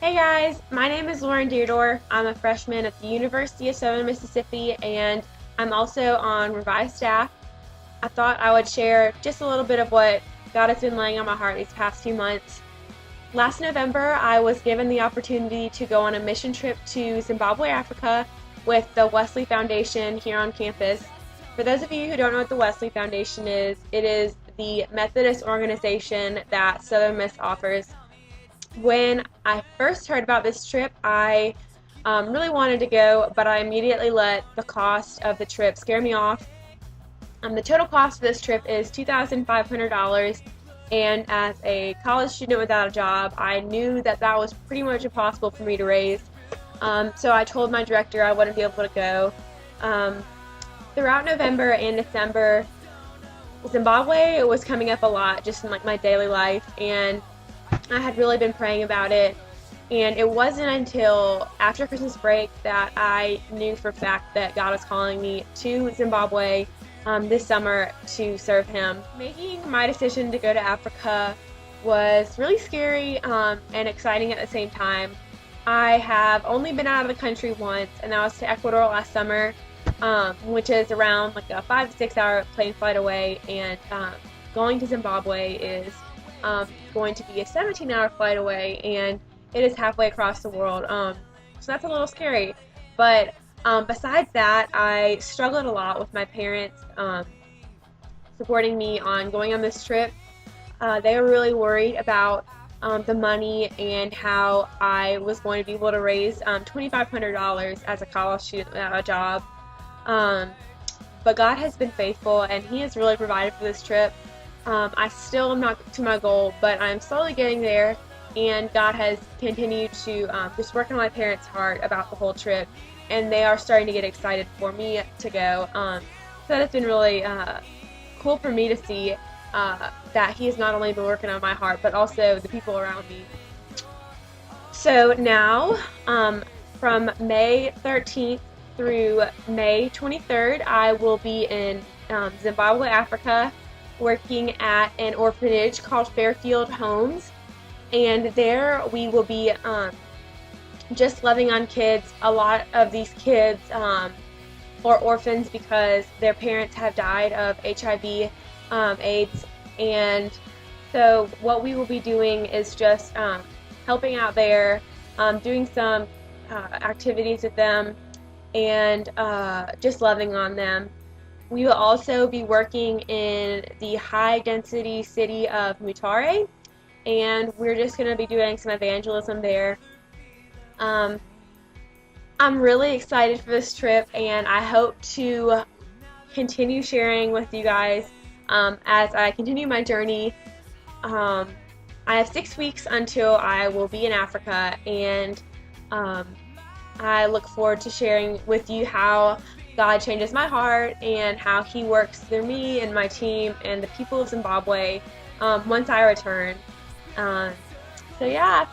Hey guys, my name is Lauren Deardorff. I'm a freshman at the University of Southern Mississippi and I'm also on Revive staff. I thought I would share just a little bit of what God has been laying on my heart these past few months. Last November, I was given the opportunity to go on a mission trip to Zimbabwe, Africa with the Wesley Foundation here on campus. For those of you who don't know what the Wesley Foundation is, it is the Methodist organization that Southern Miss offers. When I first heard about this trip, I really wanted to go, but I immediately let the cost of the trip scare me off. The total cost of this trip is $2,500, and as a college student without a job, I knew that that was pretty much impossible for me to raise. So I told my director I wouldn't be able to go. Throughout November and December, Zimbabwe was coming up a lot just in my daily life, and I had really been praying about it, and it wasn't until after Christmas break that I knew for a fact that God was calling me to Zimbabwe this summer to serve Him. Making my decision to go to Africa was really scary and exciting at the same time. I have only been out of the country once, and that was to Ecuador last summer, which is around like a 5 to 6 hour plane flight away, and going to Zimbabwe is going to be a 17-hour flight away, and it is halfway across the world, so that's a little scary. But besides that, I struggled a lot with my parents supporting me on going on this trip. They were really worried about the money and how I was going to be able to raise $2,500 as a college student without a job. But God has been faithful, and He has really provided for this trip. I still am not to my goal, but I'm slowly getting there, and God has continued to just work on my parents' heart about the whole trip, and they are starting to get excited for me to go. So that's been really cool for me to see that He has not only been working on my heart, but also the people around me. So now, from May 13th through May 23rd, I will be in Zimbabwe, Africa, working at an orphanage called Fairfield Homes, and there we will be just loving on kids. A lot of these kids are orphans because their parents have died of HIV, AIDS, and so what we will be doing is just helping out there, doing some activities with them, and just loving on them. We will also be working in the high-density city of Mutare, and we're just going to be doing some evangelism there. I'm really excited for this trip, and I hope to continue sharing with you guys as I continue my journey. I have 6 weeks until I will be in Africa, and I look forward to sharing with you how God changes my heart and how He works through me and my team and the people of Zimbabwe once I return. So yeah.